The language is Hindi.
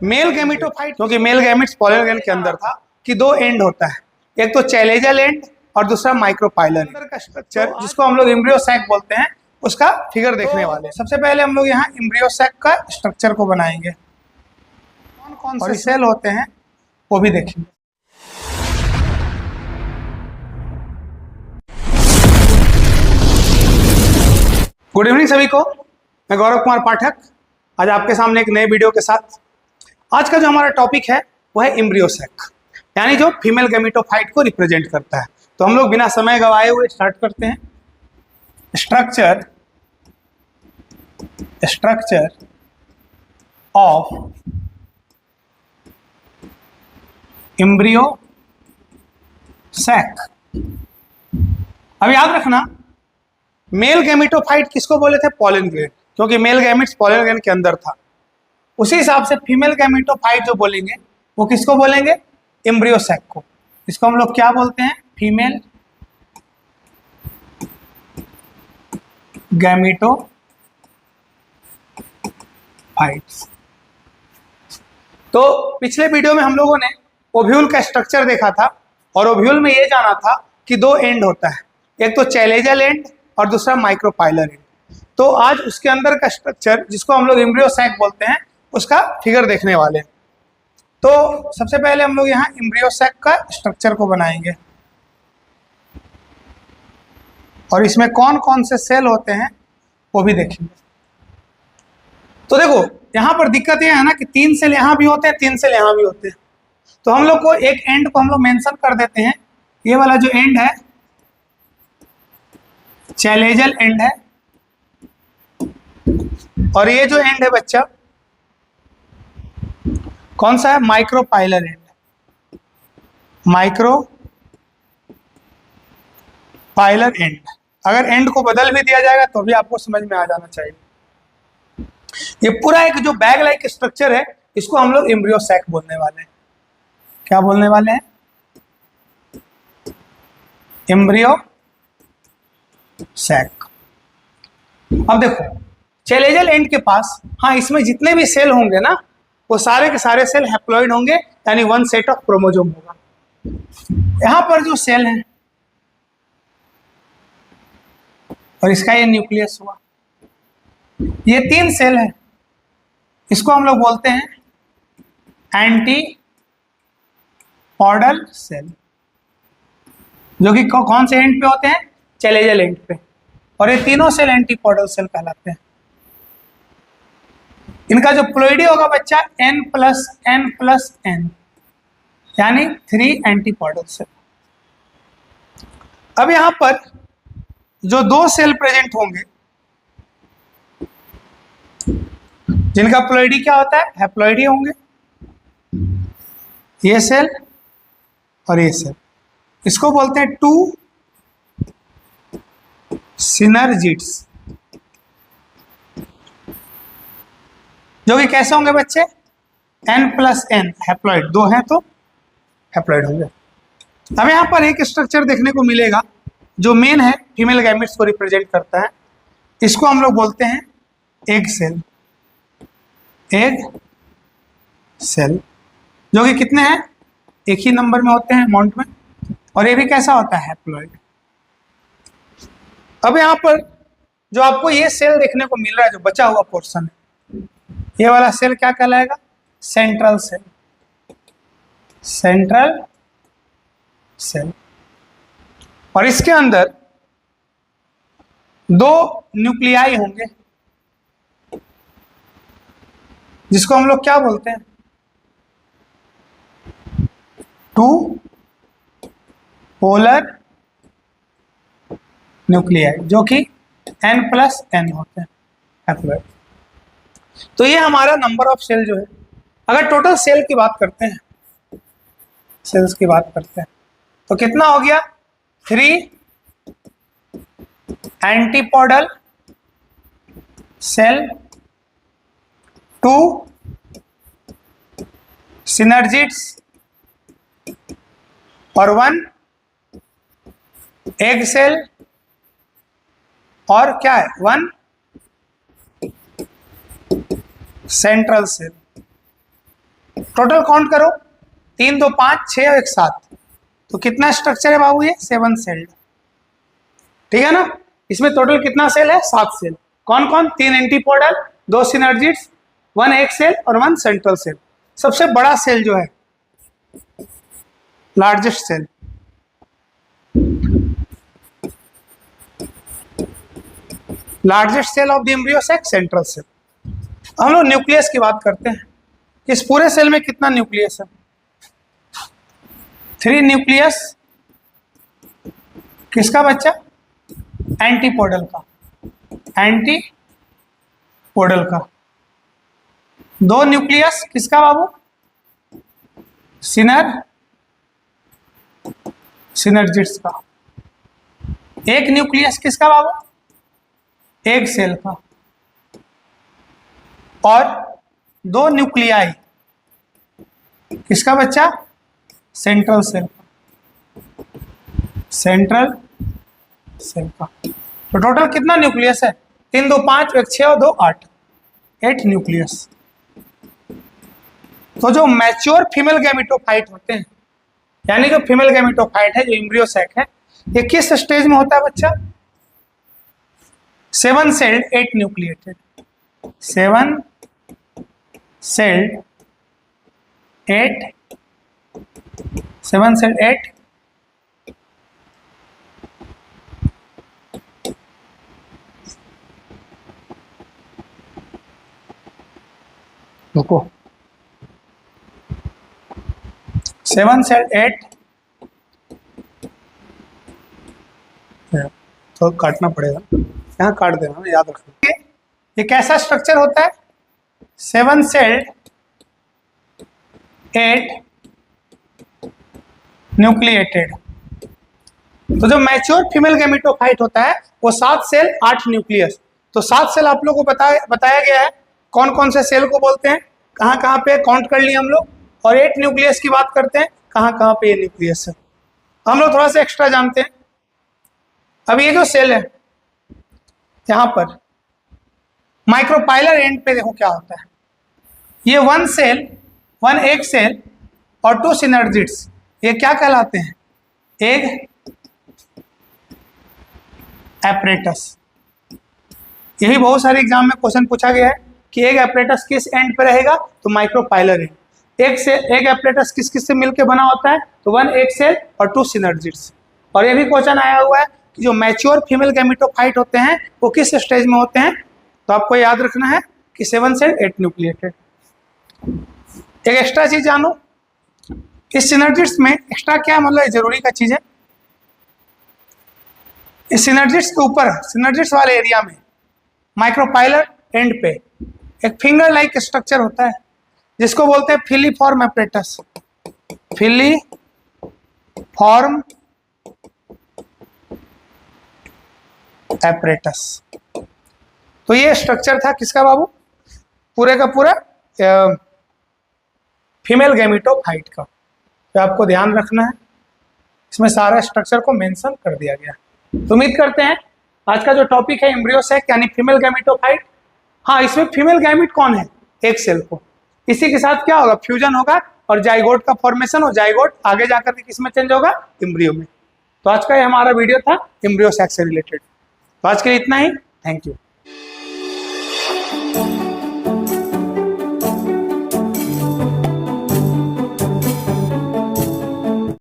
मेल गैमेटोफाइट, क्योंकि मेल गैमेट्स पॉलर ग्रैंड के अंदर था कि दो एंड होता है, एक तो चैलेजल एंड और दूसरा माइक्रोपाइलर। अंदर का स्ट्रक्चर जिसको हम लोग एम्ब्रियो सैक बोलते हैं, उसका फिगर देखने वाले हैं। सबसे पहले हम लोग यहाँ एम्ब्रियो सैक का स्ट्रक्चर को बनाएंगे, कौन कौन से सेल होते हैं वो भी देखेंगे। गुड इवनिंग सभी को, मैं गौरव कुमार पाठक आज आपके सामने एक नए वीडियो के साथ। आज का जो हमारा टॉपिक है वो है एम्ब्रियो सैक, यानी जो फीमेल गैमेटोफाइट को रिप्रेजेंट करता है। तो हम लोग बिना समय गवाए हुए स्टार्ट करते हैं। Structure of embryo sac. अब याद रखना, मेल गैमेटोफाइट किसको बोले थे? पॉलन ग्रैंड, क्योंकि मेल गैमेट्स पॉलन ग्रैंड के अंदर था। उसी हिसाब से फीमेल गैमेटोफाइट जो बोलेंगे वो किसको बोलेंगे? एम्ब्रियो सैक को। इसको हम लोग क्या बोलते हैं? Female gametophytes. तो पिछले वीडियो में हम लोगों ने ओव्यूल का स्ट्रक्चर देखा था, और ओव्यूल में ये जाना था कि दो एंड होता है, एक तो चैलेजल एंड और दूसरा माइक्रोपाइलर एंड। तो आज उसके अंदर का स्ट्रक्चर जिसको हम लोग एम्ब्रियो सैक बोलते हैं, उसका फिगर देखने वाले हैं। तो सबसे पहले हम लोग यहाँ एम्ब्रियो सैक का स्ट्रक्चर को बनाएंगे, और इसमें कौन कौन से सेल होते हैं वो भी देखेंगे। तो देखो, यहाँ पर दिक्कत ये है ना कि 3 सेल यहाँ भी होते हैं, 3 सेल यहाँ भी होते हैं। तो हम लोग को एक एंड को हम लोग मेंशन कर देते हैं, ये वाला जो एंड है चैलेजल एंड है, और ये जो एंड है बच्चा कौन सा है? Micropylar and. Micropylar and. अगर एंड को बदल भी दिया जाएगा तो भी आपको समझ में आ जाना चाहिए। ये पूरा एक जो बैग लाइक स्ट्रक्चर है, इसको हम लोग एम्ब्रियो सैक बोलने वाले हैं। क्या बोलने वाले हैं? Embryo sac. अब देखो, चैलेजल एंड के पास, हाँ, इसमें जितने भी सेल होंगे ना, वो सारे के सारे सेल हैप्लॉइड होंगे, यानी 1 सेट ऑफ क्रोमोसोम होगा। यहां पर जो सेल है, और इसका ये न्यूक्लियस हुआ, ये 3 सेल है, इसको हम लोग बोलते हैं एंटीपोडल सेल, जो कि कौन से एंड पे होते हैं? चैलेजल एंड पे। और ये तीनों सेल एंटीपोडल सेल कहलाते हैं। इनका जो प्लॉइडी होगा बच्चा n+n+n, यानी 3 एंटीपोडल सेल। अब यहां पर जो 2 सेल प्रेजेंट होंगे, जिनका प्लॉइडी क्या होता है? हैप्लॉइडी होंगे, ये सेल और ये सेल। इसको बोलते हैं 2 सिनर्जिड्स, जो कि कैसे होंगे बच्चे? n+n, haploid. 2 हैं तो हैप्लॉइड होंगे। अब यहाँ पर एक स्ट्रक्चर देखने को मिलेगा जो मेन है, फीमेल गैमेट्स को रिप्रेजेंट करता है। इसको हम लोग बोलते हैं एग सेल। एग सेल, जो कि कितने हैं? एक ही नंबर में होते हैं अमाउंट में, और ये भी कैसा होता है? हैप्लॉइड। अब यहाँ पर जो आपको ये सेल देखने को मिल रहा है, जो बचा हुआ पोर्शन है, ये वाला सेल क्या कहलाएगा? Central cell. Central cell. और इसके अंदर 2 न्यूक्लियाई होंगे, जिसको हम लोग क्या बोलते हैं? 2 पोलर न्यूक्लियाई, जो कि n+n होते हैं, हैप्लॉइड। तो ये हमारा नंबर ऑफ सेल जो है। अगर टोटल सेल की बात करते हैं, सेल्स की बात करते हैं, तो कितना हो गया? 3 एंटीपोडल सेल, 2 सिनर्जिड्स और 1 एग सेल, और क्या है? 1 सेंट्रल सेल। टोटल काउंट करो, 3 2 5 6 और 1 7, तो कितना स्ट्रक्चर है बाबू ये 7 सेल, ठीक है ना। इसमें टोटल कितना सेल है 7 सेल। कौन कौन, 3 एंटीपोडल, 2 सिनर्जिड्स, 1 एक सेल और 1 सेंट्रल सेल। सबसे बड़ा सेल जो है, largest cell, largest cell of the embryo sac central cell. हम लोग न्यूक्लियस की बात करते हैं। इस पूरे सेल में कितना न्यूक्लियस है, 3 न्यूक्लियस। किसका बच्चा, एंटीपोडल का, एंटीपोडल का। 2 न्यूक्लियस किसका बाबू, सिनर्जिड्स का। 1 न्यूक्लियस किसका बाबू, एक सेल का। और 2 न्यूक्लियाई किसका बच्चा, सेंट्रल सेल का, सेंट्रल सेल का। तो टोटल कितना न्यूक्लियस है, 3 2 5 1 6 और 2 8, 8 न्यूक्लियस। तो जो मैच्योर फीमेल गैमेटोफाइट होते हैं, यानी जो फीमेल गैमेटोफाइट है, जो एम्ब्रियो सैक है, ये किस स्टेज में होता है बच्चा, 7 सेल्ड 8 न्यूक्लिएटेड, 7 सेल्ड 8, 7 सेल्ड 8 रुको, 7 सेल्ड 8, तो काटना पड़ेगा, यहाँ काट देना, याद रखना। ये कैसा स्ट्रक्चर होता है, 7 सेल्ड 8 न्यूक्लिएटेड। तो जो मैच्योर फीमेल गैमेटोफाइट होता है वो 7 सेल 8 न्यूक्लियस। तो 7 सेल आप लोगों को बताया गया है कौन कौन से सेल को बोलते हैं, कहाँ कहाँ पे काउंट कर लिए हम लोग। और 8 न्यूक्लियस की बात करते हैं, कहाँ कहाँ पे ये न्यूक्लियस है, हम लोग थोड़ा सा एक्स्ट्रा जानते हैं। अब ये जो सेल है यहाँ पर माइक्रोपाइलर एंड पे देखो क्या होता है, ये 1 सेल, 1 एक सेल और 2 सिनर्जिड्स, ये क्या कहलाते हैं, एग एपरेटस। यही बहुत सारे एग्जाम में क्वेश्चन पूछा गया है कि एग एपरेटस किस एंड पे रहेगा, तो माइक्रोपाइलर एंड। एक से एग एपरेटस किस किस से मिलकर बना होता है, तो 1 एक सेल और 2 सिनर्जिड्स। और ये भी क्वेश्चन आया हुआ है कि जो मैच्योर फीमेल गैमेटोफाइट होते हैं वो किस स्टेज में होते हैं, तो आपको याद रखना है कि 7 सेल 8 न्यूक्लिएटेड। एक एक्स्ट्रा चीज जानो, इस सिनर्जिड्स में एक्स्ट्रा क्या मतलब जरूरी का चीज है, इस सिनर्जिड्स के ऊपर, सिनर्जिड्स वाले एरिया में माइक्रोपाइलर एंड पे एक फिंगर लाइक स्ट्रक्चर होता है जिसको बोलते हैं फिलीफॉर्म एपरेटस, फिलीफॉर्म एपरेटस। तो ये स्ट्रक्चर था किसका बाबू, पूरे का पूरा फीमेल गैमेटोफाइट का। तो आपको ध्यान रखना है, इसमें सारा स्ट्रक्चर को मेंशन कर दिया गया। तो उम्मीद करते हैं आज का जो टॉपिक है एम्ब्रियो सैक यानी फीमेल गैमेटोफाइट, हाँ इसमें फीमेल गैमेट कौन है, एक सेल को, इसी के साथ क्या होगा, फ्यूजन होगा और जाइगोट का फॉर्मेशन, और जाइगोट आगे जाकर के किस में चेंज होगा, एम्ब्रियो में। तो आज का ये हमारा वीडियो था एम्ब्रियो सैक से रिलेटेड। तो आज के लिए इतना ही, थैंक यू।